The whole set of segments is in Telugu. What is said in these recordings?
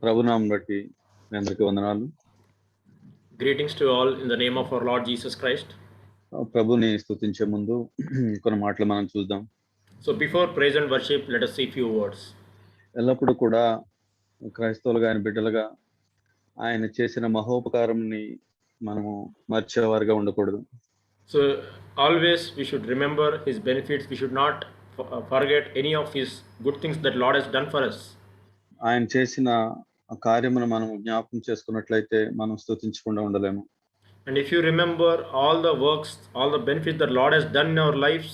ప్రభునామం బట్టి మీ అందరికీ వందనాలు. Greetings to all in the name of our Lord Jesus Christ. ప్రభుని స్తుతించే ముందు కొన్ని మాటలు మనం చూద్దాం. So before praise and worship, let us see few words. ఎల్లప్పుడూ కూడా క్రైస్తవులుగా ఆయన బిడ్డలుగా ఆయన చేసిన మహోపకారంని మనము మర్చేవారుగా ఉండకూడదు. So always we should remember his benefits. We should not forget any of his good things that Lord has done for us. ఆయన చేసిన కార్యమును మనం జ్ఞాపకం చేసుకున్నట్లయితే మనం స్తుతించకుండా ఉండలేము. And if you remember all the works, all the benefits that Lord has done in our lives,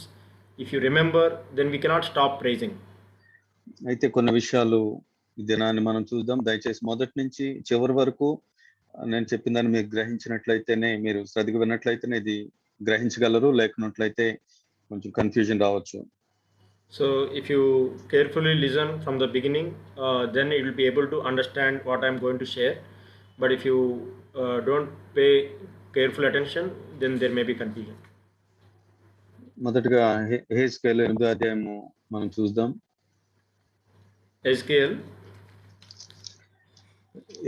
if you remember, then we cannot stop praising. అయితే కొన్ని విషయాలు ఈ దినాన్ని మనం చూద్దాం. దయచేసి మొదటి నుంచి చివరి వరకు నేను చెప్పిన దాన్ని మీరు గ్రహించినట్లయితేనే, మీరు శ్రద్ధగా విన్నట్లయితేనే ఇది గ్రహించగలరు, లేకున్నట్లయితే కొంచెం కన్ఫ్యూజన్ రావచ్చు. So if you carefully listen from the beginning, then you will be able to understand what I am going to share. But if you don't pay careful attention, then there may be confusion. మొదటగా యెహెజ్కేలు 8వ అధ్యాయము మనం చూద్దాం. Ezekiel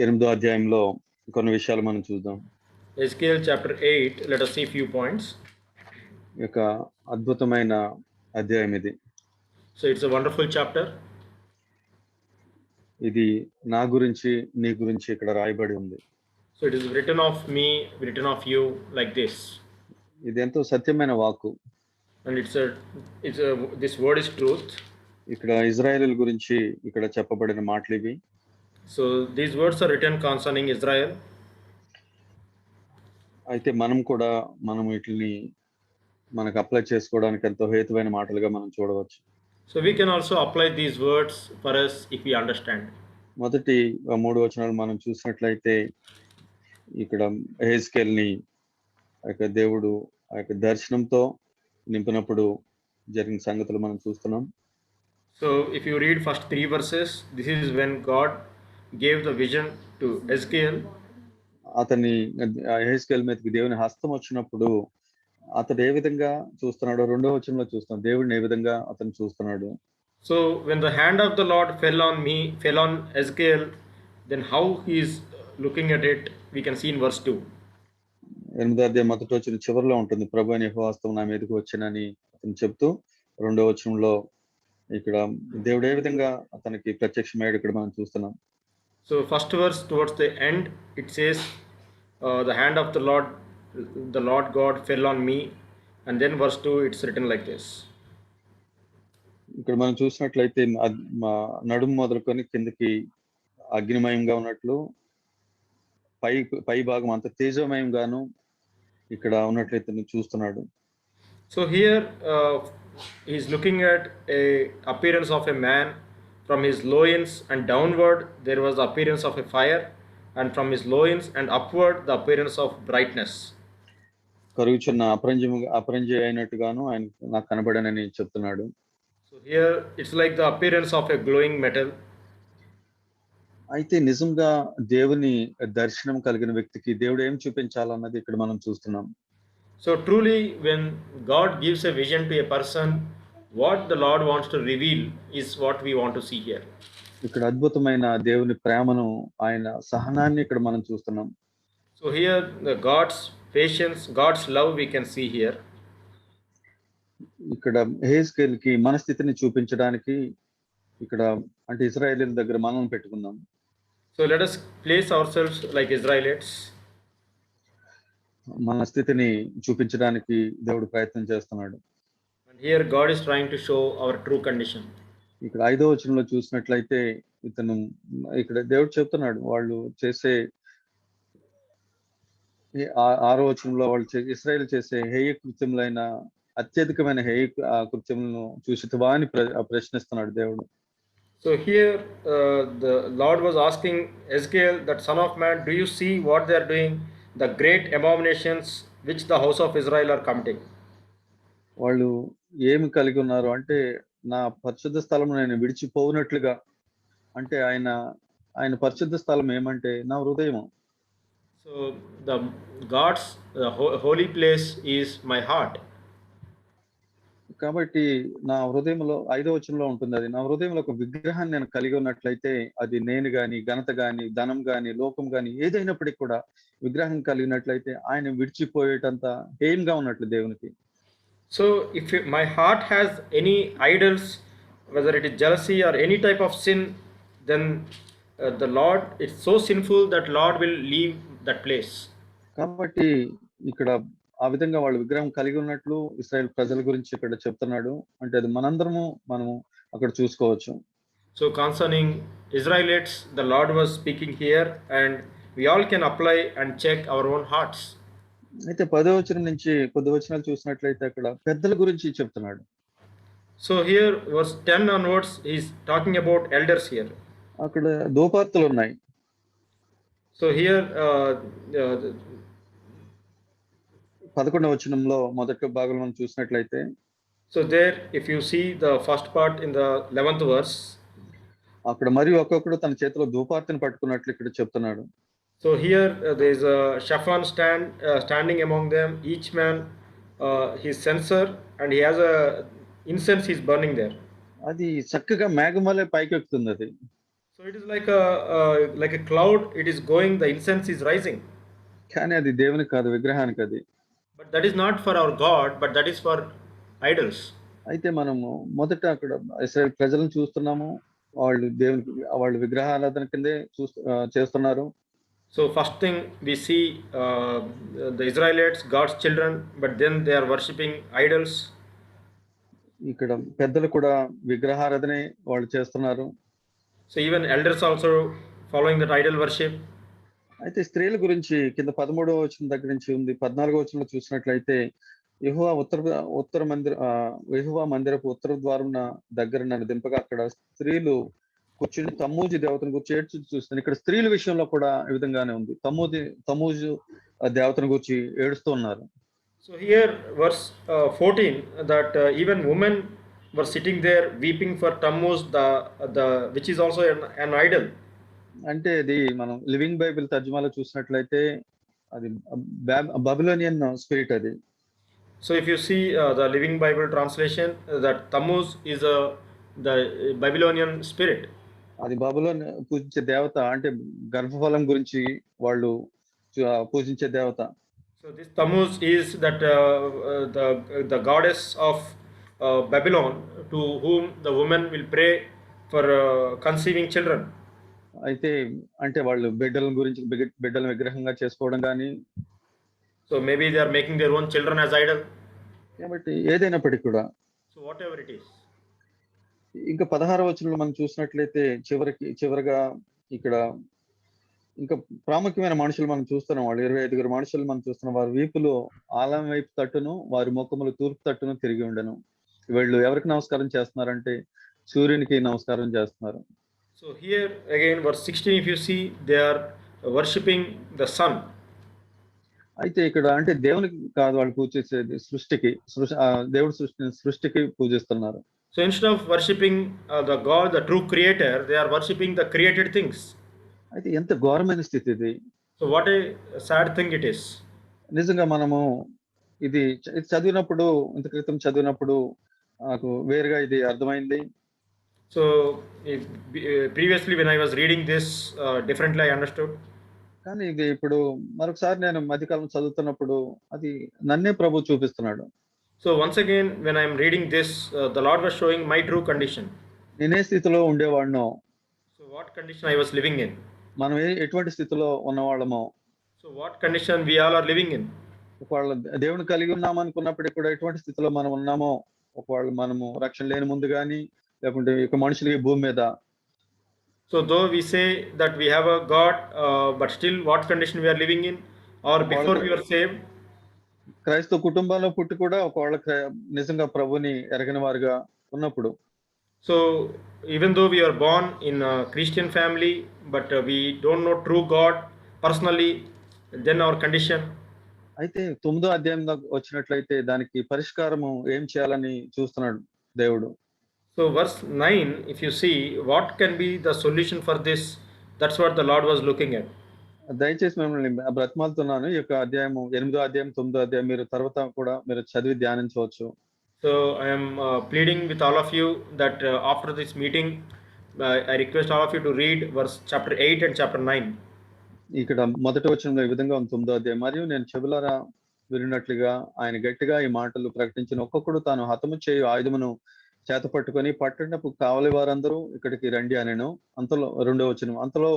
8వ అధ్యాయంలో కొన్ని విషయాలు మనం చూద్దాం. Ezekiel chapter 8, let us see few points. ఈ యొక్క అద్భుతమైన అధ్యాయం ఇది. So it's a wonderful chapter. ఇది నా గురించి నీ గురించి ఇక్కడ రాయబడి ఉంది. So it is written of me, written of you like this. ఇది ఎంతో సత్యమైన వాక్కు. And this word is truth. ఇక్కడ ఇజ్రాయేలు గురించి ఇక్కడ చెప్పబడిన మాటలు ఇవి. So these words are written concerning Israel. అయితే మనం వీటిని మనకు అప్లై చేసుకోవడానికి ఎంతో హేతువైన మాటలుగా మనం చూడవచ్చు. So we can also apply these words for us if we understand. మొదటి 3 వచనాలు మనం చూసినట్లయితే ఇక్కడ యెహెజ్కేలుని దేవుడు ఆ యొక్క దర్శనంతో నింపినప్పుడు జరిగిన సంగతులు మనం చూస్తున్నాం. So if you read first 3 verses, this is when God gave the vision to Ezekiel. యెహెజ్కేలు మీదకి దేవుని హస్తం వచ్చినప్పుడు అతడు ఏ విధంగా చూస్తున్నాడో 2వ వచనంలో చూస్తాం. దేవుడిని ఏ విధంగా అతను చూస్తున్నాడు. So when the hand of the Lord fell on Ezekiel, then how he is looking at it, we can see in verse 2. 8వ అధ్యాయం మొదటి వచనం చివరిలో ఉంటుంది, ప్రభు అయిన యెహోవా హస్తం నా మీదకి వచ్చెనని అతను చెప్తూ 2వ వచనంలో ఇక్కడ దేవుడు ఏ విధంగా అతనికి ప్రత్యక్షమయ్యాడు ఇక్కడ మనం చూస్తున్నాం. So first verse towards the end it says the hand of the Lord God fell on me, and then verse 2 it's written like this. ఇక్కడ మనం చూసినట్లయితే నడుము మొదలుకొని కిందకి అగ్నిమయంగా ఉన్నట్లు పై భాగం అంత తేజోమయంగాను ఇక్కడ ఉన్నట్లయితే చూస్తున్నాడు. So here he is looking at a appearance of a man. From his loins and downward there was the appearance of a fire, and from his loins and upward the appearance of brightness. కరుగుచున్న అపరంజి అయినట్టుగాను ఆయన నాకు కనబడనని చెప్తున్నాడు. So here it's like the appearance of a glowing metal. అయితే నిజంగా దేవుని దర్శనం కలిగిన వ్యక్తికి దేవుడు ఏం చూపించాలన్నది ఇక్కడ మనం చూస్తున్నాం. So truly when God gives a vision to a person, what the Lord wants to reveal is what we want to see here. ఇక్కడ అద్భుతమైన దేవుని ప్రేమను, ఆయన సహనాన్ని ఇక్కడ మనం చూస్తున్నాం. So here the God's patience, God's love we can see here. ఇక్కడ యెహెజ్కేలుకి మన స్థితిని చూపించడానికి ఇక్కడ అంటే ఇశ్రాయేలీయుల దగ్గర మనం పెట్టుకుందాం. So let us place ourselves like Israelites. మన స్థితిని చూపించడానికి దేవుడు ప్రయత్నం చేస్తున్నాడు. And here God is trying to show our true condition. ఇక్కడ 5వ వచనంలో చూసినట్లయితే ఇక్కడ దేవుడు చెప్తున్నాడు వాళ్ళు చేసే 6వ వచనంలో వాళ్ళు ఇశ్రాయేలు చేసే హేయ కృత్యములైన అత్యధికమైన హేయ కృత్యములను చూసితివా అని ప్రశ్నిస్తున్నాడు దేవుడు. So here the Lord was asking Ezekiel, that son of man, do you see what they are doing, the great abominations which the house of Israel are committing? వాళ్ళు ఏమి కలిగి ఉన్నారు అంటే నా పరిశుద్ధ స్థలం నేను విడిచిపోవునట్లుగా, అంటే ఆయన పరిశుద్ధ స్థలం ఏమంటే నా హృదయం. So the holy place is my heart. కాబట్టి నా హృదయంలో 5వ వచనంలో ఉంటుంది అది. నా హృదయంలో ఒక విగ్రహాన్ని నేను కలిగి ఉన్నట్లయితే అది నేను గాని, ఘనత గాని, ధనం గాని, లోకం గాని ఏదైనప్పటికి కూడా విగ్రహం కలిగినట్లయితే ఆయన విడిచిపోయేటంత హేయంగా ఉన్నట్లు దేవునికి. So, if my heart has any idols, whether it is jealousy or any type of sin, then the Lord, it's so sinful that Lord will leave that place. కాబట్టి ఇక్కడ ఆ విధంగా వాళ్ళు విగ్రహం కలిగి ఉన్నట్లు ఇశ్రాయేల్ ప్రజల గురించి ఇక్కడ చెప్తున్నాడు. అంటే అది మనము అక్కడ చూసుకోవచ్చు. So, concerning Israelites, the Lord was speaking here, and we all can apply and check our own hearts. అయితే 10వ వచనం నుంచి కొద్ది వచనాలు చూసినట్లయితే అక్కడ పెద్దల గురించి చెప్తున్నాడు. So, here, verse 10 onwards, he's talking about elders here. అక్కడ ధూపార్తులు ఉన్నాయి. So, here, 11వ వచనంలో మొదటి భాగంలో మనం చూసినట్లయితే so there, if you see the first part in the 11th verse, అక్కడ మరియు ఒక్కొక్కడు తన చేతిలో ధూపార్తిని పట్టుకున్నట్లు ఇక్కడ చెప్తున్నాడు. so here there is a Shaphan standing among them, each man his censer, and he has a incense he's burning there. అది చక్కగా మేఘం వలె పైకెక్కుతుంది అది. So it is like a cloud, it is going, the incense is rising. కానీ అది దేవునికి కాదు, విగ్రహానికి అది. But that is not for our God, but that is for idols. అయితే మనము మొదట అక్కడ ఇశ్రాయేల్ ప్రజలను చూస్తున్నాము. వాళ్ళు విగ్రహారాధన కిందే చేస్తున్నారు. So first thing we see the Israelites, God's children, but then they are worshipping idols. ఇక్కడ పెద్దలు కూడా విగ్రహారాధనే వాళ్ళు చేస్తున్నారు. So even elders also following that idol worship. అయితే స్త్రీల గురించి కింద 13వ వచనం దగ్గర నుంచి ఉంది. 14వ వచనంలో చూసినట్లయితే యెహోవా మందిరపు ఉత్తర ద్వారం దగ్గర నన్ను దింపగా అక్కడ స్త్రీలు కూర్చుని తమ్మూజు దేవతను గురించి ఏడ్చి చూస్తాను. ఇక్కడ స్త్రీల విషయంలో కూడా ఈ విధంగానే ఉంది. తమ్మూజు దేవతను గురించి ఏడుస్తూ ఉన్నారు. So here verse 14, that even women were sitting there weeping for Tammuz, the which is also an idol. అంటే అది మనం లివింగ్ బైబిల్ తర్జుమాలో చూసినట్లయితే అది బబిలోనియన్ స్పిరిట్ అది. So if you see the Living Bible translation, that Tammuz is the Babylonian spirit. అది బబులోన్ పూజించే దేవత, అంటే గర్భఫలం గురించి వాళ్ళు పూజించే దేవత. So this Tammuz is that the goddess of Babylon, to whom the woman will pray for conceiving children. అయితే అంటే వాళ్ళు బిడ్డల విగ్రహంగా చేసుకోవడం కానీ, so maybe they are making their own children as idol. కాబట్టి ఏదైనప్పటికీ కూడా, so whatever it is. ఇంకా 16వ వచనంలో మనం చూసినట్లయితే చివరగా ఇక్కడ ఇంకా ప్రాముఖ్యమైన మనుషులు మనం చూస్తున్నాం. వాళ్ళు 25 మనుషులు మనం చూస్తున్నాం. వారి వీపులు ఆలయం వైపు తట్టును, వారి ముఖములు తూర్పు తట్టును తిరిగి ఉండను. వీళ్ళు ఎవరికి నమస్కారం చేస్తున్నారంటే సూర్యునికి నమస్కారం చేస్తున్నారు. So here again verse 16, if you see, they are worshipping the sun. అయితే ఇక్కడ అంటే దేవునికి కాదు వాళ్ళు పూజ చేసేది, దేవుడు సృష్టికి పూజిస్తున్నారు. So instead of worshipping the God, the true creator, they are worshipping the created things. అయితే ఎంత ఘోరమైన స్థితి ఇది. So what a sad thing it is. నిజంగా మనము ఇది చదివినప్పుడు, ఇంత క్రితం చదివినప్పుడు నాకు వేరుగా ఇది అర్థమైంది. So previously when I was reading this, differently I understood. కానీ ఇది ఇప్పుడు మరొకసారి నేను మధ్యకాలం చదువుతున్నప్పుడు అది నన్నే ప్రభు చూపిస్తున్నాడు. So once again when I am reading this, the Lord was showing my true condition. నేనే స్థితిలో ఉండేవాడినో, so what condition I was living in, మనం ఎటువంటి స్థితిలో ఉన్నవాళ్ళమో, so what condition we all are living in. ఒకవేళ దేవుని కలిగి ఉన్నామనుకున్నప్పటికీ కూడా ఎటువంటి స్థితిలో మనం ఉన్నామో, ఒకవేళ మనము రక్షణ లేని ముందు కానీ, లేకుంటే ఇక మనుషులకి భూమి మీద. So though we say that we have a God, but still what condition we are living in, or before we were saved. క్రైస్తవ కుటుంబాల్లో పుట్టి కూడా ఒకవేళ నిజంగా ప్రభుని ఎరగని వారుగా ఉన్నప్పుడు. So even though we are born in a Christian family, but we don't know true God personally, then our condition. అయితే 9వ అధ్యాయం వచ్చినట్లయితే దానికి పరిష్కారము ఏం చేయాలని చూస్తున్నాడు దేవుడు. So verse 9, if you see, what can be the solution for this, that's what the Lord was looking at. దయచేసి మిమ్మల్ని బ్రతిమాలుతున్నాను. ఈ యొక్క అధ్యాయము 8వ అధ్యాయం 9వ అధ్యాయం మీరు తర్వాత కూడా మీరు చదివి ధ్యానించవచ్చు. So I am pleading with all of you that after this meeting, I request all of you to read verse chapter 8 and chapter 9. ఇక్కడ మొదటి వచనంలో ఈ విధంగా ఉంది 9వ అధ్యాయం. మరియు నేను చెవులారా వినినట్లుగా ఆయన గట్టిగా ఈ మాటలు ప్రకటించిన ఒక్కొక్కడు తాను హతము చేయు ఆయుధమును చేత పట్టుకొని పట్టణపు కావలి వారందరూ ఇక్కడికి రండి అనెను. అంతలో 2వ వచనం, అంతలో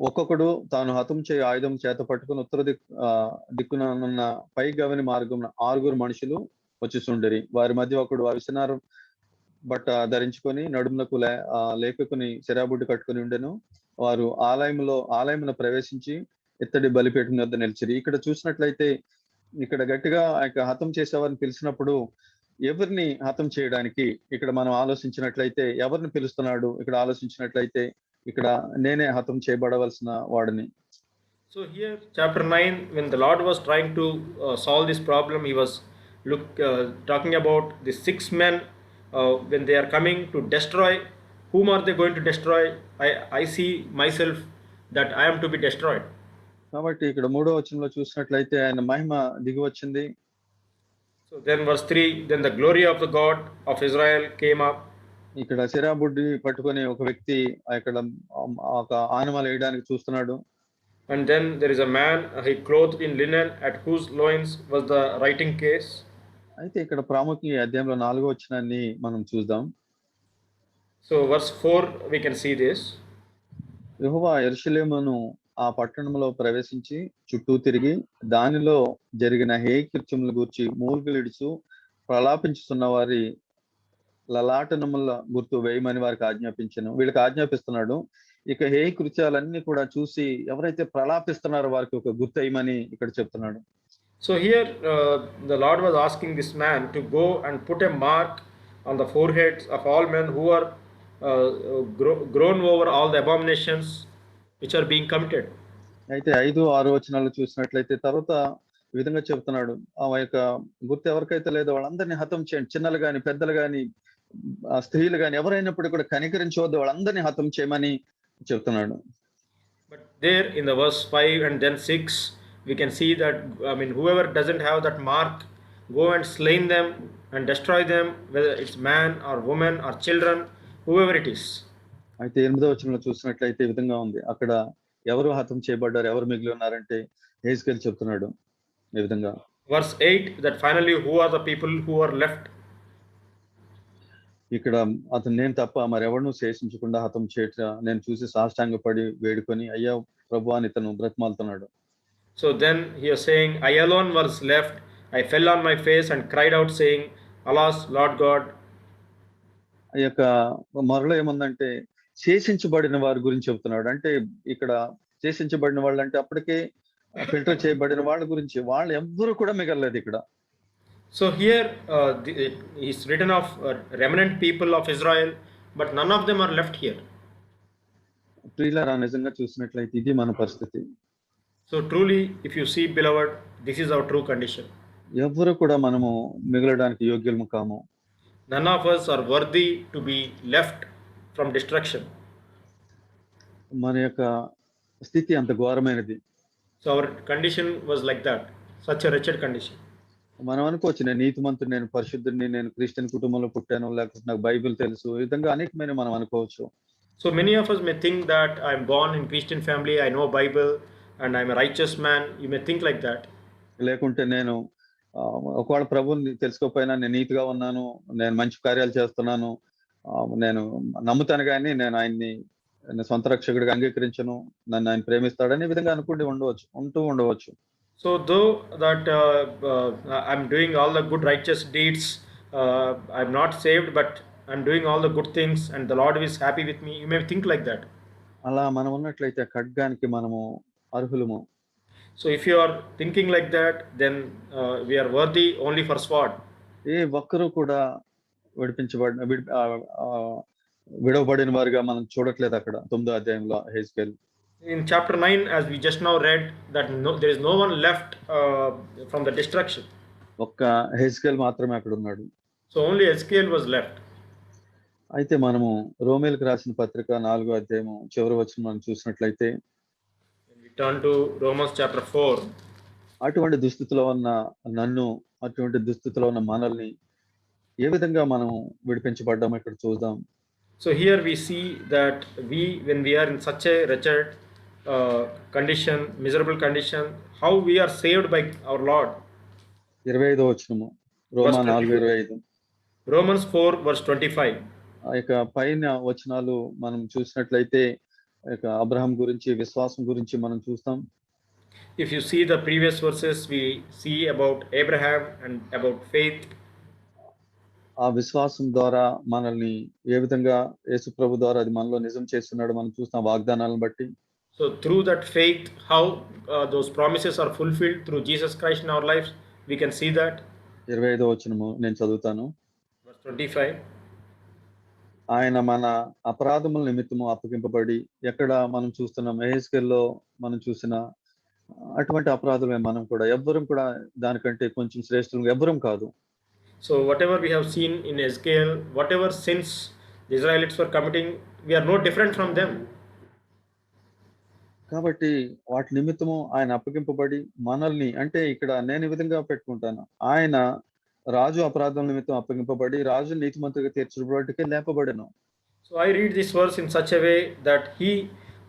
ఒక్కొక్కడు తాను హతం చేయి ఆయుధం చేత పట్టుకుని ఉత్తర దిక్కున పై గవని మార్గం 6 మనుషులు వచ్చి వారి మధ్య ఒకడు అవిసనారు బట్ట ధరించుకొని నడుములకు లేపకుని శరాబుడ్డి కట్టుకుని ఉండెను. వారు ఆలయమును ప్రవేశించి ఇత్తడి బలిపీఠం వద్ద నిలిచిరి. ఇక్కడ చూసినట్లయితే ఇక్కడ గట్టిగా హతం చేసేవారిని పిలిచినప్పుడు ఎవరిని హతం చేయడానికి ఇక్కడ మనం ఆలోచించినట్లయితే ఎవరిని పిలుస్తున్నాడు ఇక్కడ ఆలోచించినట్లయితే ఇక్కడ నేనే హతం చేయబడవలసిన వాడిని. So here chapter 9, when the Lord was trying to solve this problem, he was talking about the 6 men when they are coming to destroy. Whom are they going to destroy? I see myself that I am to be destroyed. కాబట్టి ఇక్కడ 3వ వచనంలో చూసినట్లయితే ఆయన మహిమ దిగి వచ్చింది. So then verse 3, then the glory of the God of Israel came up. ఇక్కడ శరాబుడ్డి పట్టుకొని ఒక వ్యక్తి ఇక్కడ ఒక ఆనమాలు వేయడానికి చూస్తున్నాడు. And then there is a man, he clothed in linen, at whose loins was the writing case. అయితే ఇక్కడ ప్రాముఖ్య అధ్యాయంలో 4వ వచనాన్ని మనం చూద్దాం. So verse 4 we can see this. యెహోవా యెరూషలేమును ఆ పట్టణంలో ప్రవేశించి చుట్టూ తిరిగి దానిలో జరిగిన హేయకృత్యముల గూర్చి మూల్గులిడుచు ప్రలాపించుతున్న వారి లలాటనముల గుర్తు వేయమని వారికి ఆజ్ఞాపించను. వీళ్ళకి ఆజ్ఞాపిస్తున్నాడు. ఇక హేయ కృత్యాలన్నీ కూడా చూసి ఎవరైతే ప్రలాపిస్తున్నారో వారికి ఒక గుర్తు వేయమని ఇక్కడ చెప్తున్నాడు. So here the Lord was asking this man to go and put a mark on the foreheads of all men who are grown over all the abominations which are being committed. అయితే 5, 6 వచనాలు చూసినట్లయితే తర్వాత ఈ విధంగా చెప్తున్నాడు. ఆ యొక్క గుర్తు ఎవరికైతే లేదో వాళ్ళందరినీ హతం చేయండి. చిన్నలు గాని పెద్దలు గాని స్త్రీలు గాని ఎవరైనప్పుడు కూడా కనికరించవద్దు, వాళ్ళందరినీ హతం చేయమని చెప్తున్నాడు. But there in the verse 5 and then 6 we can see that whoever doesn't have that mark, go and slain them and destroy them, whether it's man or woman or children, whoever it is. అయితే 8వ వచనంలో చూసినట్లయితే ఈ విధంగా ఉంది. అక్కడ ఎవరు హతం చేయబడ్డారు, ఎవరు మిగిలి ఉన్నారంటే హెజ్కేలు చెప్తున్నాడు ఈ విధంగా. Verse 8, that finally who are the people who are left? ఇక్కడ అతను నేను తప్ప మరెవరినూ శేషించకుండా హతం చేయట నేను చూసి సాష్టాంగపడి వేడుకొని అయ్యా ప్రభువా అని ఇతను బ్రతిమాలుతున్నాడు. So then he is saying, I alone was left. I fell on my face and cried out saying, Alas, Lord God. ఆ యొక్క మరలో ఏముందంటే శేషించబడిన వారి గురించి చెప్తున్నాడు. అంటే ఇక్కడ శేషించబడిన వాళ్ళు అంటే అప్పటికే ఫిల్టర్ చేయబడిన వాళ్ళ గురించి, వాళ్ళు ఎవ్వరూ కూడా మిగలలేదు ఇక్కడ. So here is written of remnant people of Israel, but none of them are left here. ప్రియులారా నిజంగా చూసినట్లయితే ఇది మన పరిస్థితి. So truly, if you see, beloved, this is our true condition. ఎవ్వరు కూడా మనము మిగలడానికి యోగ్యులము కాము. None of us are worthy to be left from destruction. మన యొక్క స్థితి అంత ఘోరమైనది. So our condition was like that, such a wretched condition. మనం అనుకోవచ్చు నేను నీతిమంతుడు, నేను పరిశుద్ధుడిని, నేను క్రిస్టియన్ కుటుంబంలో పుట్టాను, లేకపోతే నాకు బైబిల్ తెలుసు, ఈ విధంగా అనేకమైన మనం అనుకోవచ్చు. So many of us may think that I am born in Christian family, I know Bible and I am a righteous man. You may think like that. లేకుంటే నేను ఒకవేళ ప్రభువుని తెలుసుకోకపోయినా నేను నీతిగా ఉన్నాను, నేను మంచి కార్యాలు చేస్తున్నాను, నేను నమ్ముతాను కానీ నేను ఆయన్ని సొంత రక్షకుడిగా అంగీకరించను, నన్ను ఆయన ప్రేమిస్తాడని ఈ విధంగా ఉంటూ ఉండవచ్చు. So though that I'm doing all the good righteous deeds, I'm not saved, but I'm doing all the good things and the Lord is happy with me. You may think like that. అలా మనం ఉన్నట్లయితే ఖడ్గానికి మనము అర్హులము. So if you are thinking like that, then we are worthy only for sword. ఏ ఒక్కరు కూడా విడవబడిన వారిగా మనం చూడట్లేదు అక్కడ 9వ అధ్యాయంలో హెజ్కేలు. In chapter 9, as we just now read, that there is no one left from the destruction. ఒక్క హెజ్కేలు మాత్రమే అక్కడ ఉన్నాడు. So only Ezekiel was left. అయితే మనము రోమేలకు రాసిన పత్రిక 4వ అధ్యాయము చివరి వచనం మనం చూసినట్లయితే, When we turn to Romans chapter 4, అటువంటి దుస్థితిలో ఉన్న నన్ను, అటువంటి దుస్థితిలో ఉన్న మనల్ని ఏ విధంగా మనం విడిపించబడ్డామో ఇక్కడ చూద్దాం. So here we see that when we are in such a wretched condition, miserable condition, how we are saved by our Lord. 25వ వచనము, రోమా 4:25. Romans 4 verse 25. ఆ యొక్క పైన వచనాలు మనం చూసినట్లయితే అబ్రహాం గురించి, విశ్వాసం గురించి మనం చూస్తాం. If you see the previous verses, we see about Abraham and about faith. ఆ విశ్వాసం ద్వారా మనల్ని ఏ విధంగా యేసు ప్రభు ద్వారా అది మనలో నిజం చేస్తున్నాడు మనం చూస్తాం వాగ్దానాలను బట్టి. So through that faith, how those promises are fulfilled through Jesus Christ in our lives, we can see that. 25వ వచనము నేను చదువుతాను. Verse 25. ఆయన మన అపరాధముల నిమిత్తము అప్పగింపబడి, ఎక్కడ మనం చూస్తున్నాం యెహెజ్కేలులో మనం చూసిన అటువంటి అపరాధులమే మనం కూడా. ఎవ్వరం కూడా దానికంటే కొంచెం శ్రేష్ఠులు ఎవ్వరం కాదు. So whatever we have seen in Ezekiel, whatever sins the Israelites were committing, we are no different from them. కాబట్టి వాటి నిమిత్తము ఆయన అప్పగింపబడి మనల్ని, అంటే ఇక్కడ నేను ఈ విధంగా పెట్టుకుంటాను, ఆయన రాజు అపరాధం నిమిత్తం అప్పగింపబడి రాజు నీతిమంతుడిగా తీర్చబడికే లేపబడెను. So I read this verse in such a way that he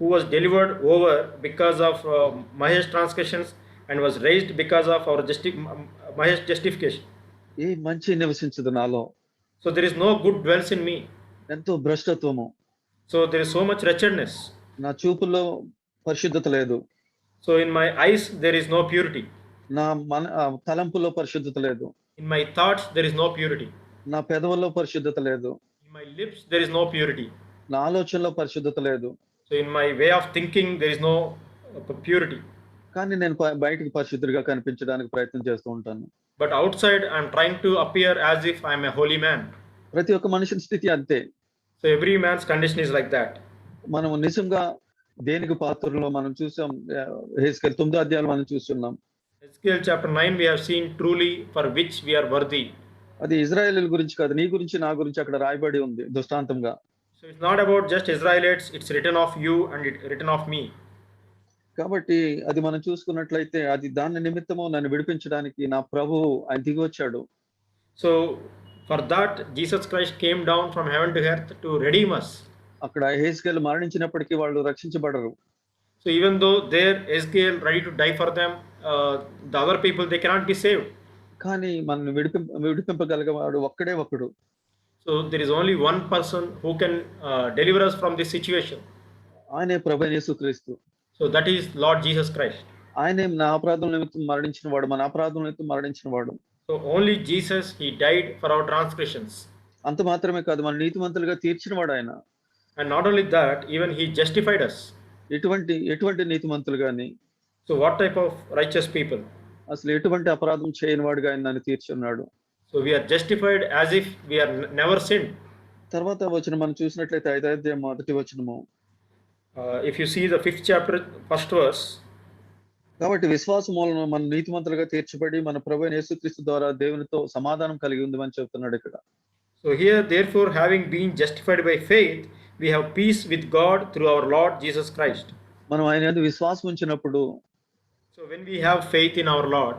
who was delivered over because of Mahesh transgressions and was raised because of our Mahesh justification. ఈ మంచి నివసించదు నాలో. So there is no good dwells in me. ఎంతో భ్రష్టత్వము. So there is so much wretchedness. నా చూపుల్లో పరిశుద్ధత లేదు. So in my eyes there is no purity. నా తలంపులో పరిశుద్ధత లేదు. In my thoughts there is no purity. నా పెదవుల్లో పరిశుద్ధత లేదు. In my lips there is no purity. నా ఆలోచనలో పరిశుద్ధత లేదు. So in my way of thinking there is no purity. కానీ నేను బయటికి పరిశుద్ధుడిగా కనిపించడానికి ప్రయత్నం చేస్తూ ఉంటాను. But outside I am trying to appear as if I am a holy man. ప్రతి ఒక్క మనిషిని స్థితి అంతే. So every man's condition is like that. మనం నిజంగా దేనికి పాత్రలో మనం చూసాం, యెహెజ్కేలు 9వ అధ్యాయం మనం చూస్తున్నాం. Ezekiel chapter 9 we have seen truly for which we are worthy. అది ఇశ్రాయేలీయుల గురించి కాదు, నీ గురించి నా గురించి అక్కడ రాయబడి ఉంది దృష్టాంతంగా. So it's not about just Israelites, it's written of you and it's written of me. కాబట్టి అది మనం చూసుకున్నట్లయితే అది దాని నిమిత్తము నన్ను విడిపించడానికి నా ప్రభువు ఆయన దిగి వచ్చాడు. So for that Jesus Christ came down from heaven to earth to redeem us. అక్కడ యెహెజ్కేలు మరణించినప్పటికీ వాళ్ళు రక్షించబడరు. So even though there Ezekiel ready to die for them, the other people they cannot be saved. కానీ మనల్ని విడిపింపగలిగేవాడు ఒక్కడే ఒకడు. So there is only one person who can deliver us from this situation. ఆయనే ప్రభువైన యేసుక్రీస్తు. So that is Lord Jesus Christ. ఆయనే నా అపరాధం నిమిత్తం మరణించిన వాడు, మన అపరాధం నిమిత్తం మరణించిన వాడు. So only Jesus, he died for our transgressions. అంత మాత్రమే కాదు, మన నీతిమంతులుగా తీర్చిన వాడు ఆయన. And not only that, even he justified us. ఎటువంటి నీతిమంతులు గాని, So what type of righteous people? అసలు ఎటువంటి అపరాధం చేయని వాడుగా ఆయన నన్ను తీర్చున్నాడు. So we are justified as if we are never sinned. తర్వాత వచనం మనం చూసినట్లయితే 5వ అధ్యాయం 1వ వచనము. If you see the 5th chapter 1st verse. కాబట్టి విశ్వాసం మూలన మన నీతిమంతులుగా తీర్చబడి మన ప్రభువైన యేసుక్రీస్తు ద్వారా దేవునితో సమాధానం కలిగి ఉంది అని చెప్తున్నాడు ఇక్కడ. So here therefore having been justified by faith, we have peace with God through our Lord Jesus Christ. మనం ఆయన యందు విశ్వాసం ఉంచినప్పుడు, so when we have faith in our Lord,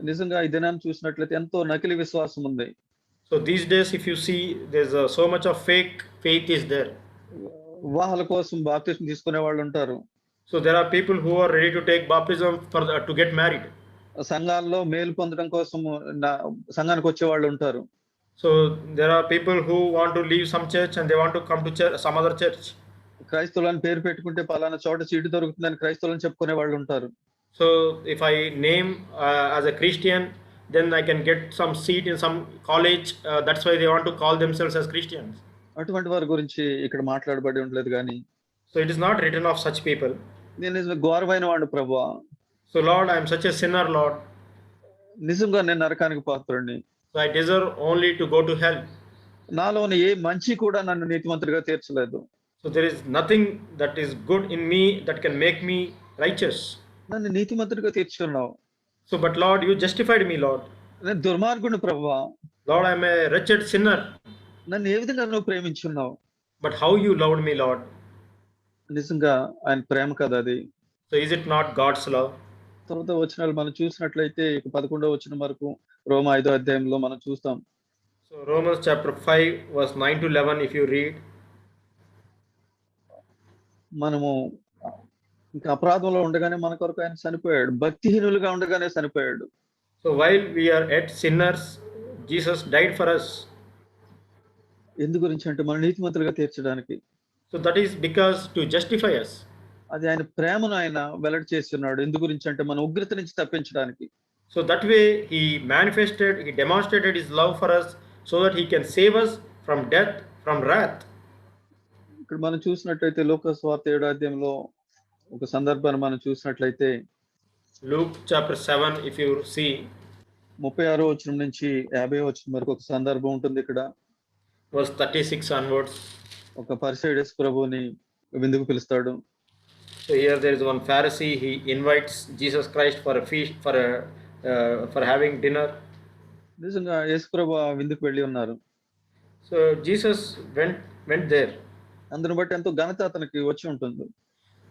నిజంగా ఈ దినాన్ని చూసినట్లయితే ఎంతో నకిలీ విశ్వాసం ఉంది. So these days if you see there's so much of fake faith is there. వివాహాల కోసం బాప్తిస్మం తీసుకునే వాళ్ళు ఉంటారు. So there are people who are ready to take baptism for to get married. సంఘాల్లో మేలు పొందడం కోసం సంఘానికి వచ్చే వాళ్ళు ఉంటారు. So there are people who want to leave some church and they want to come to church, some other church. క్రైస్తవులని పేరు పెట్టుకుంటే పలానా చోట సీటు దొరుకుతుందని క్రైస్తవులని చెప్పుకునే వాళ్ళు ఉంటారు. So if I name as a Christian, then I can get some seat in some college. That's why they want to call themselves as Christians. అటువంటి వారి గురించి ఇక్కడ మాట్లాడబడి ఉండలేదు కానీ. So it is not written of such people. నేను ఘోరమైన వాడు ప్రభువా. So Lord, I am such a sinner, Lord. నిజంగా నేను నరకానికి పాత్రుడిని. So I deserve only to go to hell. నాలోని ఏ మంచి కూడా నన్ను నీతిమంతుడిగా తీర్చలేదు. So there is nothing that is good in me that can make me righteous. నన్ను నీతిమంతుడిగా తీర్చున్నావు. So but Lord, you justified me, Lord. నేను దుర్మార్గుడిని ప్రభువా. Lord, I am a wretched sinner. నన్ను ఏ విధంగా నువ్వు ప్రేమించున్నావు. But how you loved me, Lord. నిజంగా ఆయన ప్రేమ కదా అది. So is it not God's love? తర్వాత వచనాలు మనం చూసినట్లయితే ఇక 11వ వచనం వరకు రోమా 5వ అధ్యాయంలో మనం చూస్తాం. So Romans chapter 5 verse 9 to 11 if you read. మనము ఇంకా అపరాధంలో ఉండగానే మన కొరకు ఆయన చనిపోయాడు. భక్తిహీనులుగా ఉండగానే చనిపోయాడు. So while we are yet sinners, Jesus died for us. ఎందు గురించి అంటే మన నీతిమంతులుగా తీర్చడానికి. So that is because to justify us. అది ఆయన ప్రేమను ఆయన వెల్లడి చేస్తున్నాడు. ఎందు గురించి అంటే మన ఉగ్రత నుంచి తప్పించడానికి. So that way he manifested, he demonstrated his love for us so that he can save us from death, from wrath. ఇక్కడ మనం చూసినట్లయితే లూకా సువార్త 7వ అధ్యాయంలో ఒక సందర్భాన్ని మనం చూసినట్లయితే Luke chapter 7 if you see. 36వ వచనం నుంచి 50వ వచనం వరకు ఒక సందర్భం ఉంటుంది ఇక్కడ. Verse 36 onwards. ఒక పరిసయ్యుడు యేసు ప్రభువుని విందుకు పిలుస్తాడు. So here there is one Pharisee, he invites Jesus Christ for a feast, for having dinner. నిజంగా యేసు ప్రభు ఆ విందుకు వెళ్ళి ఉన్నారు. So Jesus went there. అందును బట్టి ఎంతో ఘనత అతనికి వచ్చి ఉంటుంది.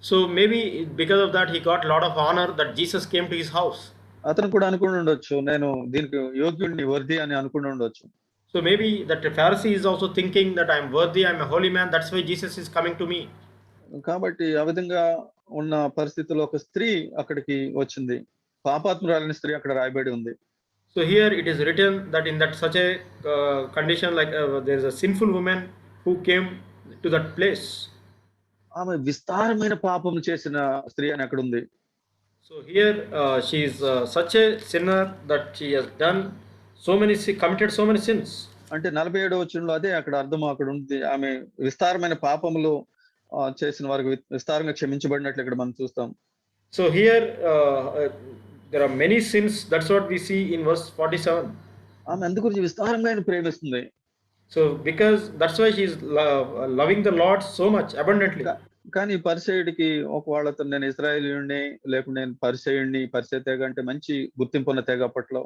So maybe because of that he got a lot of honor that Jesus came to his house. అతను కూడా అనుకుని ఉండొచ్చు, నేను దీనికి యోగ్యుడిని, వర్ది అని అనుకుని ఉండొచ్చు. So maybe that Pharisee is also thinking that I am worthy, I am a holy man, that's why Jesus is coming to me. కాబట్టి ఆ విధంగా ఉన్న పరిస్థితుల్లో ఒక స్త్రీ అక్కడికి వచ్చింది. పాపాత్మురాలైన స్త్రీ అక్కడ రాయబడి ఉంది. So here it is written that in that such a condition, like there is a sinful woman who came to that place. ఆమె విస్తారమైన పాపం చేసిన స్త్రీ అని అక్కడ ఉంది. So here she is such a sinner that she has done committed so many sins. అంటే 47వ వచనంలో అదే అక్కడ అర్థం అక్కడ ఉంది. ఆమె విస్తారమైన పాపములు చేసిన వారికి విస్తారంగా క్షమించబడినట్లు ఇక్కడ మనం చూస్తాం. So here there are many sins, that's what we see in verse 47. ఆమె అందుగురించి విస్తారంగా ఆయన ప్రేమిస్తుంది. So because that's why she is loving the Lord so much abundantly. కానీ పరిసయ్యుడికి ఒకవేళ నేను ఇశ్రాయేలీయుడిని లేకుంటే నేను పరిసయ్యుడిని, పరిసయ్య తెగ అంటే మంచి గుర్తింపు ఉన్న తెగ అప్పట్లో.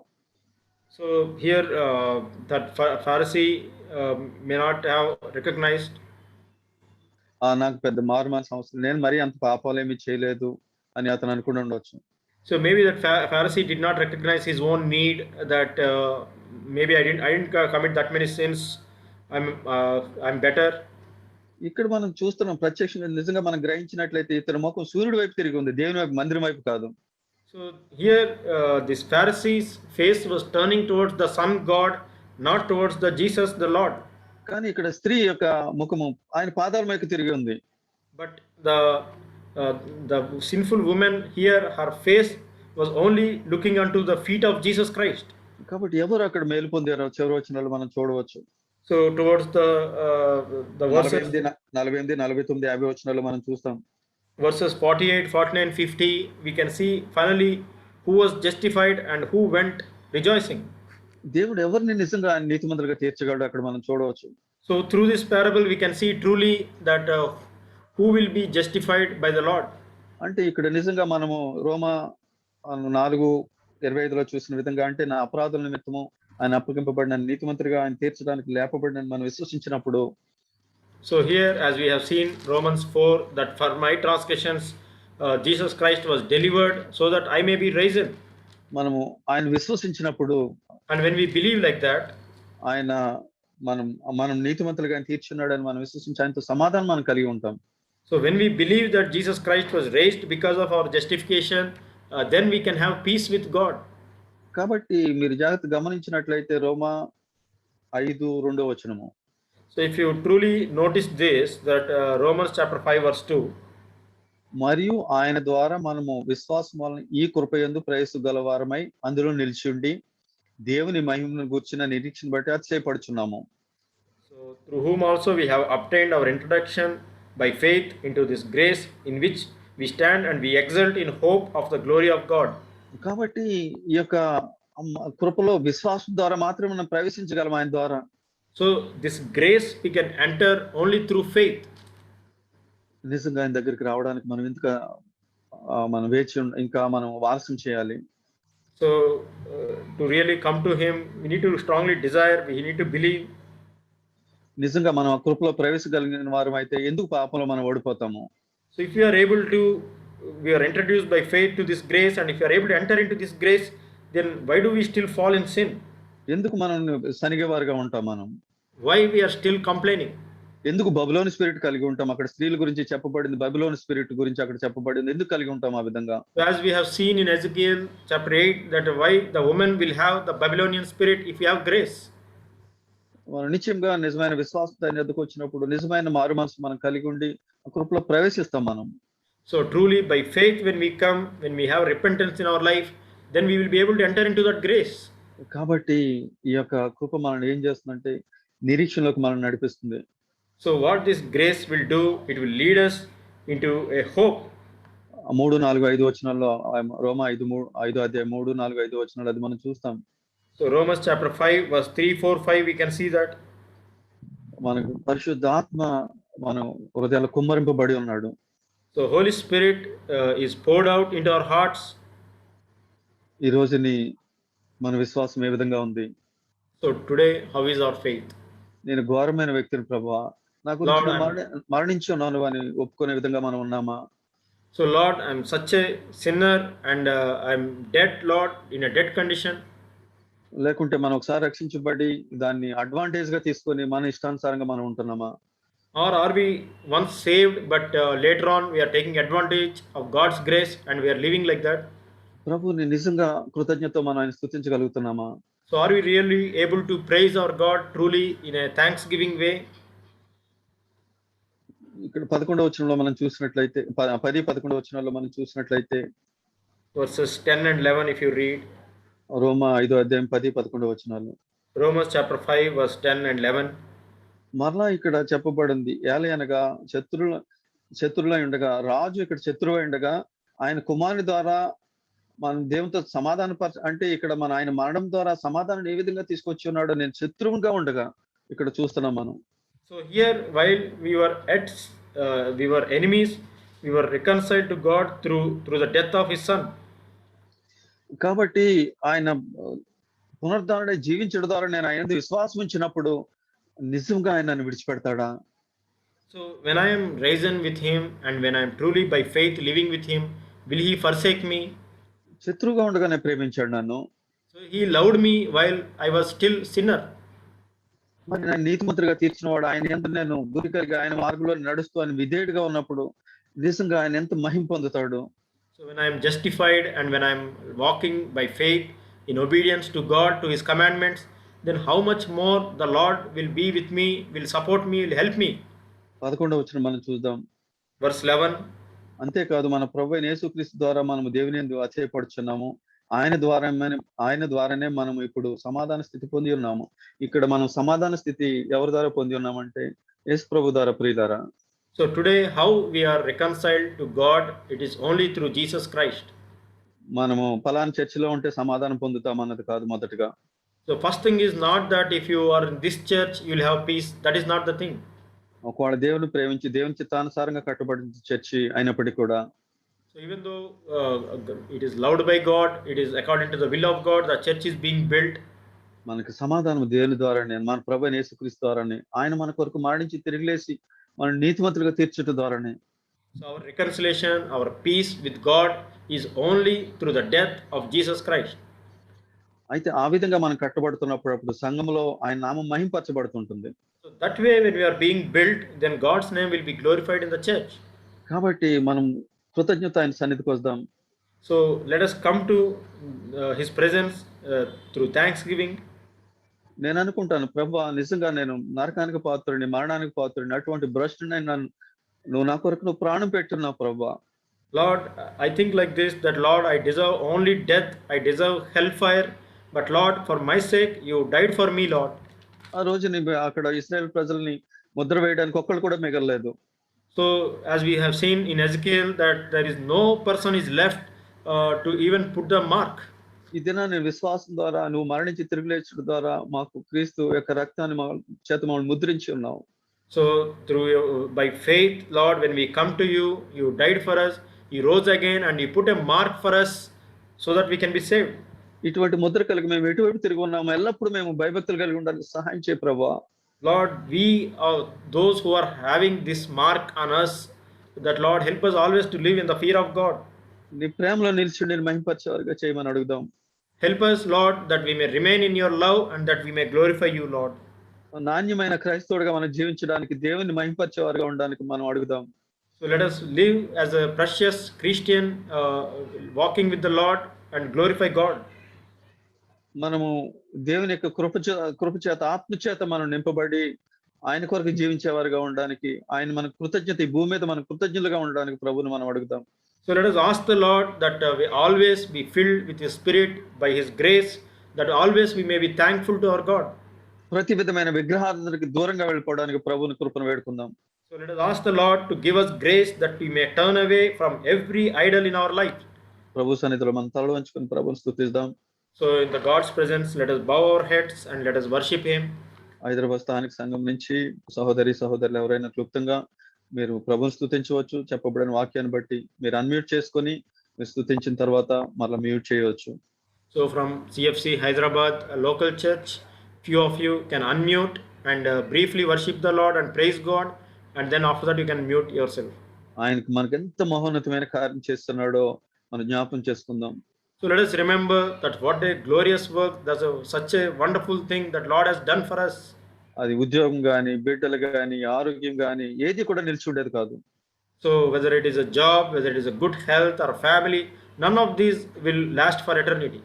So here that Pharisee may not have recognized. నాకు పెద్ద మారు మనసు అవసరం, నేను మరీ అంత పాపాలు ఏమీ చేయలేదు అని అతను అనుకుని ఉండొచ్చు. So maybe that Pharisee did not recognize his own need, that maybe I didn't commit that many sins, I'm better. ఇక్కడ మనం చూస్తున్నాం ప్రత్యక్షంగా నిజంగా మనం గ్రహించినట్లయితే ఇతని ముఖం సూర్యుడి వైపు తిరిగి ఉంది, దేవుని వైపు, మందిరం వైపు కాదు. So here this Pharisee's face was turning towards the sun God, not towards the Jesus the Lord. కానీ ఇక్కడ స్త్రీ యొక్క ముఖము ఆయన పాదాల వైపు తిరిగి ఉంది. But the sinful woman here, her face was only looking unto the feet of Jesus Christ. కాబట్టి ఎవరు అక్కడ మేలు పొందారో చివరి వచనాలు మనం చూడవచ్చు. So towards the verses 48, 49, 50 వచనాలు మనం చూస్తాం. Verses 48, 49, 50, we can see finally who was justified and who went rejoicing. దేవుడు ఎవరిని నిజంగా నీతిమంతులుగా తీర్చగలడు అక్కడ మనం చూడవచ్చు. So through this parable we can see truly that who will be justified by the Lord. అంటే ఇక్కడ నిజంగా మనము రోమా 4:25లో చూసిన విధంగా అంటే నా అపరాధుల నిమిత్తము ఆయన అప్పగింపబడిన నీతిమంతులుగా ఆయన తీర్చడానికి లేపబడిన మనం విశ్వసించినప్పుడు. So here as we have seen Romans 4 that for my transgressions Jesus Christ was delivered so that I may be raised. మనము ఆయన విశ్వసించినప్పుడు, and when we believe like that, ఆయన మనం నీతిమంతులుగా ఆయన తీర్చున్నాడని మనం విశ్వసించి ఆయనతో సమాధానం మనం కలిగి ఉంటాం. So when we believe that Jesus Christ was raised because of our justification, then we can have peace with God. కాబట్టి మీరు జాగ్రత్తగా గమనించినట్లయితే రోమా 5:2 వచనము. So if you truly notice this, that Romans chapter 5 verse 2. మరియు ఆయన ద్వారా మనము విశ్వాసం వలన ఈ కృపయందు ప్రవేశించగలవారమై అందులో నిలిచి ఉండి దేవుని మహిమను గూర్చిన నిరీక్షణ బట్టి అతిశయపడుచున్నాము. So through whom also we have obtained our introduction by faith into this grace in which we stand and we exult in hope of the glory of God. కాబట్టి ఈ యొక్క కృపలో విశ్వాసం ద్వారా మాత్రమే మనం ప్రవేశించగలం ఆయన ద్వారా. So this grace we can enter only through faith. నిజంగా ఆయన దగ్గరికి రావడానికి మనం ఇంతగా మనం వేచి ఇంకా మనం వారసం చేయాలి. So to really come to him we need to strongly desire, we need to believe. నిజంగా మనం ఆ కృపలో ప్రవేశించగలిగిన వారం అయితే ఎందుకు పాపంలో మనం ఓడిపోతాము? So if you are able to we are introduced by faith to this grace, and if we are able to enter into this grace, then why do we still fall in sin? ఎందుకు మనం సనిగేవారుగా ఉంటాం మనం? Why we are still complaining? ఎందుకు బబులోని స్పిరిట్ కలిగి ఉంటాం? అక్కడ స్త్రీల గురించి చెప్పబడింది, బబులోని స్పిరిట్ గురించి అక్కడ చెప్పబడింది. ఎందుకు కలిగి ఉంటాం ఆ విధంగా? So as we have seen in Ezekiel chapter 8, that why the woman will have the Babylonian spirit if you have grace. మనం నిశ్చయంగా నిజమైన విశ్వాసంతో ఆయన ఎద్దకు వచ్చినప్పుడు నిజమైన మారు మనసు మనం కలిగి ఉండి ఆ కృపలో ప్రవేశిస్తాం మనం. So truly by faith, when we come, when we have repentance in our life, then we will be able to enter into that grace. కాబట్టి ఈ యొక్క కృప మనల్ని ఏం చేస్తుందంటే నిరీక్షణలోకి మనల్ని నడిపిస్తుంది. So what this grace will do, it will lead us into a hope. 3, 4, 5 వచనాల్లో రోమా 5 అధ్యాయం 3, 4, 5 వచనాలు అది మనం చూస్తాం. So Romans chapter 5 verse 3, 4, 5 we can see that మనకు పరిశుద్ధాత్మ మన హృదయాల్లో కుమ్మరింపబడి ఉన్నాడు. so Holy Spirit is poured out into our hearts. ఈ రోజుని మన విశ్వాసం ఏ విధంగా ఉంది? So today, how is our faith? నేను ఘోరమైన వ్యక్తిని ప్రభువా, నా గురించి మరణించి ఉన్నాను అని ఒప్పుకునే విధంగా మనం ఉన్నామా? So Lord, I'm such a sinner and I'm dead, Lord, in a dead condition. లేకుంటే మనం ఒకసారి రక్షించబడి దాన్ని అడ్వాంటేజ్ గా తీసుకొని మన ఇష్టానుసారంగా మనం ఉంటున్నామా? Or are we once saved but later on we are taking advantage of God's grace and we are living like that? ప్రభుని నిజంగా కృతజ్ఞతతో మనం ఆయన స్తుతించగలుగుతున్నామా? So are we really able to praise our God truly in a thanksgiving way? ఇక్కడ 11వ వచనంలో మనం చూసినట్లయితే 10, 11వ వచనాల్లో మనం చూసినట్లయితే Verses 10 and 11 if you read. రోమా 5 అధ్యాయం 10, 11వ వచనాలు. Romans chapter 5 verse 10 and 11. మరలా ఇక్కడ చెప్పబడింది, ఏలయనగా శత్రులై ఉండగా రాజు ఇక్కడ శత్రువై ఉండగా ఆయన కుమారుని ద్వారా మన దేవునితో అంటే ఇక్కడ ఆయన మరణం ద్వారా సమాధానం ఏ విధంగా తీసుకొచ్చి ఉన్నాడో, నేను శత్రువుగా ఉండగా ఇక్కడ చూస్తున్నాం మనం. So here while we were enemies, we were reconciled to God through the death of his son. కాబట్టి ఆయన పునరుద్ధరణ జీవించడం ద్వారా నేను ఆయన విశ్వాసం ఉంచినప్పుడు నిజంగా ఆయన నన్ను విడిచిపెడతాడా? So when I am risen with him and when I am truly by faith living with him, will he forsake me? శత్రువుగా ఉండగానే ప్రేమించాడు నన్ను. So he loved me while I was still sinner. మరి నేను నీతిమంతుడిగా తీర్చినవాడు ఆయన యందు నేను గురి కలిగి ఆయన మార్గంలో నడుస్తూ ఆయన విధేయుడిగా ఉన్నప్పుడు నిజంగా ఆయన ఎంత మహిమ పొందుతాడు? So when I am justified and when I am walking by faith in obedience to God, to his commandments, then how much more the Lord will be with me, will support me, will help me. 11వ వచనం మనం చూద్దాం. Verse 11. అంతేకాదు మన ప్రభువైన యేసుక్రీస్తు ద్వారా మనము దేవుని యందు అతిశయపడుచున్నాము. ఆయన ద్వారానే మనం ఇప్పుడు సమాధాన స్థితి పొంది ఉన్నాము. ఇక్కడ మనం సమాధాన స్థితి ఎవరి ద్వారా పొంది ఉన్నామంటే యేసు ప్రభు ద్వారా, ప్రియులారా. So today how we are reconciled to God, it is only through Jesus Christ. మనము పలానా చర్చిలో ఉంటే సమాధానం పొందుతాం అన్నది కాదు మొదటగా. So first thing is not that if you are in this church you will have peace. That is not the thing. ఒకవేళ దేవుని ప్రేమించి దేవుని చిత్తానుసారంగా కట్టబడిన చర్చి అయినప్పటికీ కూడా, so even though it is loved by God, it is according to the will of God, the church is being built. మనకి సమాధానం దేవుని ద్వారానే, మన ప్రభువైన యేసుక్రీస్తు ద్వారానే, ఆయన మన కొరకు మరణించి తిరిగి లేచి మన నీతిమంతులుగా తీర్చడం ద్వారానే. So our reconciliation, our peace with God is only through the death of Jesus Christ. అయితే ఆ విధంగా మనం కట్టబడుతున్నప్పుడు సంఘంలో ఆయన నామం మహింపరచబడుతుంటుంది. So that way when we are being built, then God's name will be glorified in the church. కాబట్టి మనం కృతజ్ఞత ఆయన సన్నిధికి వద్దాం. So let us come to his presence through thanksgiving. నేను అనుకుంటాను, ప్రభువా నిజంగా నేను నరకానికి పాత్రుడిని, మరణానికి పాత్రుడిని, అటువంటి భ్రష్టుని నువ్వు నా కొరకు నువ్వు ప్రాణం పెట్టున్నావు ప్రభువా. Lord, I think like this, that Lord, I deserve only death, I deserve hellfire, but Lord, for my sake you died for me, Lord. ఆ రోజు అక్కడ ఇశ్రాయేల్ ప్రజల్ని ముద్ర వేయడానికి ఒక్కళ్ళు కూడా మిగలలేదు. So as we have seen in Ezekiel that there is no person is left to even put the mark. ఈ దినాన్ని విశ్వాసం ద్వారా నువ్వు మరణించి తిరిగి లేచడం ద్వారా మాకు క్రీస్తు యొక్క రక్తాన్ని చేత మమ్మల్ని ముద్రించి ఉన్నావు. So by faith, Lord, when we come to you, you died for us, you rose again and you put a mark for us so that we can be saved. ఇటువంటి ముద్ర కలిగి మేము ఎటువైపు తిరిగి ఉన్నాము, ఎల్లప్పుడూ మేము భయభక్తులు కలిగి ఉండడానికి సహాయం చేయ ప్రభువా. Lord, we are those who are having this mark on us, that Lord help us always to live in the fear of God. నీ ప్రేమలో నిలిచి నేను మహింపరిచేవారుగా చేయమని అడుగుదాం. Help us, Lord, that we may remain in your love and that we may glorify you, Lord. నాణ్యమైన క్రైస్తవుడిగా మనం జీవించడానికి దేవుని మహింపరిచేవారుగా ఉండడానికి మనం అడుగుదాం. So let us live as a precious Christian, walking with the Lord and glorify God. మనము దేవుని యొక్క కృపచేత ఆత్మచేత మనం నింపబడి ఆయన కొరకు జీవించేవారుగా ఉండడానికి, ఆయన మన కృతజ్ఞత, ఈ భూమి మీద మన కృతజ్ఞులుగా ఉండడానికి ప్రభువుని మనం అడుగుదాం. So let us ask the Lord that we always be filled with His Spirit by His grace, that always we may be thankful to our God. ప్రతి విధమైన విగ్రహారాధనకి దూరంగా వెళ్ళిపోవడానికి ప్రభువుని కృపను వేడుకుందాం. So let us ask the Lord to give us grace that we may turn away from every idol in our life. ప్రభు సన్నిధిలో మనం తల వంచుకొని ప్రభువుని స్తుతిద్దాం. So in the God's presence, let us bow our heads and let us worship Him. Hyderabad స్థానిక సంఘం నుంచి సహోదరులు ఎవరైనా క్లుప్తంగా మీరు ప్రభువుని స్తుతించవచ్చు. చెప్పబడిన వాక్యాన్ని బట్టి మీరు అన్మ్యూట్ చేసుకొని మీరు స్తుతించిన తర్వాత మళ్ళీ మ్యూట్ చేయవచ్చు. So from CFC Hyderabad, a local church, few of you can unmute and briefly worship the Lord and praise God, and then after that you can mute yourself. ఆయనకు మనకు ఎంత మహోన్నతమైన కార్యం చేస్తున్నాడో మనం జ్ఞాపకం చేసుకుందాం. So let us remember that what a glorious work, that's such a wonderful thing that Lord has done for us. అది ఉద్యోగం గాని, బిడ్డలు గాని, ఆరోగ్యం గాని ఏది కూడా నిలిచి ఉండేది కాదు. So whether it is a job, whether it is a good health or family, none of these will last for eternity.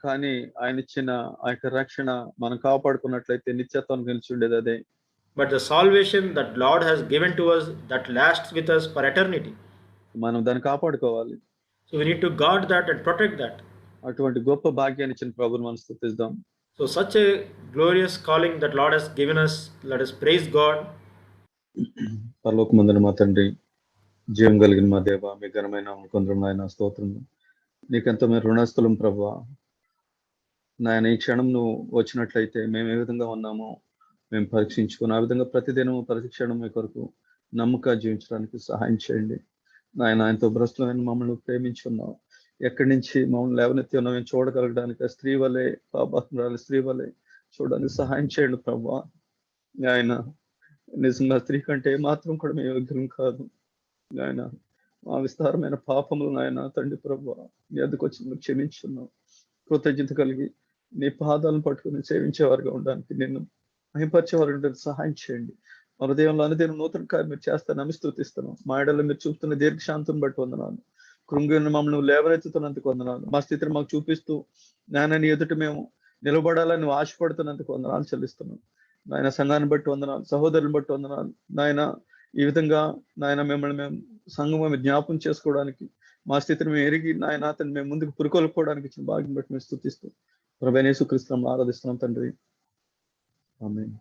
కానీ ఆయన ఇచ్చిన ఆ యొక్క రక్షణ మనం కాపాడుకున్నట్లయితే నిత్యత్వానికి నిలిచి ఉండేది అదే. But the salvation that Lord has given to us, that lasts with us for eternity. మనం దాన్ని కాపాడుకోవాలి. So we need to guard that and protect that. అటువంటి గొప్ప భాగ్యాన్ని ఇచ్చిన ప్రభువుని మనం స్తుతిద్దాం. So such a glorious calling that Lord has given us, let us praise God. పరలోకమందున మా తండ్రి, జీవం కలిగిన మా దేవ, మీ ఘనమైన కొందరు నాయన స్తోత్రం. నీకెంతో మేము రుణస్థలం ప్రభువా. నాయన ఈ క్షణం నువ్వు వచ్చినట్లయితే మేము ఏ విధంగా ఉన్నామో మేము పరీక్షించుకుని ఆ విధంగా ప్రతిదినం ప్రతి క్షణం మీ కొరకు నమ్మక జీవించడానికి సహాయం చేయండి. నాయన ఆయనతో భ్రష్టమైన మమ్మల్ని ప్రేమించున్నావు. ఎక్కడి నుంచి మమ్మల్ని లేవనెత్తి ఉన్నాం మేము చూడగలగడానికి స్త్రీ వలె, పాపాత్మురాలు స్త్రీ వలె చూడడానికి సహాయం చేయండి ప్రభువా. ఆయన నిజంగా స్త్రీ కంటే మాత్రం కూడా మేము యోగ్యం కాదు. ఆయన మా విస్తారమైన పాపములు నాయన తండ్రి ప్రభువా నీ వద్దకు వచ్చి క్షమించున్నాం. కృతజ్ఞత కలిగి నీ పాదాలను పట్టుకుని సేవించేవారుగా ఉండడానికి, నిన్ను మహింపరిచేవారు ఉండడానికి సహాయం చేయండి. మా హృదయంలో అనుదినం నూతన కార్యం మీరు చేస్తానని స్తుతిస్తున్నాం. మా ఎడలో మీరు చూపుతున్న దీర్ఘశాంతం బట్టి వందనాలు. కృంగిన మమ్మల్ని లేవనెత్తుతున్నందుకు వందనాలు. మా స్థితిని మాకు చూపిస్తూ నాయన నీ ఎదుట మేము నిలబడాలని నువ్వు ఆశపడుతున్నందుకు వందనాలు చెల్లిస్తున్నాం. నాయన సంఘాన్ని బట్టి వందనాలు, సహోదరులను బట్టి వందనాలు. నాయన ఈ విధంగా నాయన మిమ్మల్ని మేము సంఘం జ్ఞాపకం చేసుకోవడానికి, మా స్థితిని మేము ఎరిగి నాయన అతన్ని మేము ముందుకు పురుకొల్పుకోవడానికి ఇచ్చిన భాగ్యం బట్టి మేము స్తుతిస్తూ ప్రభువైన యేసుక్రీస్తును ఆరాధిస్తున్నాం తండ్రి. ఆమేన్.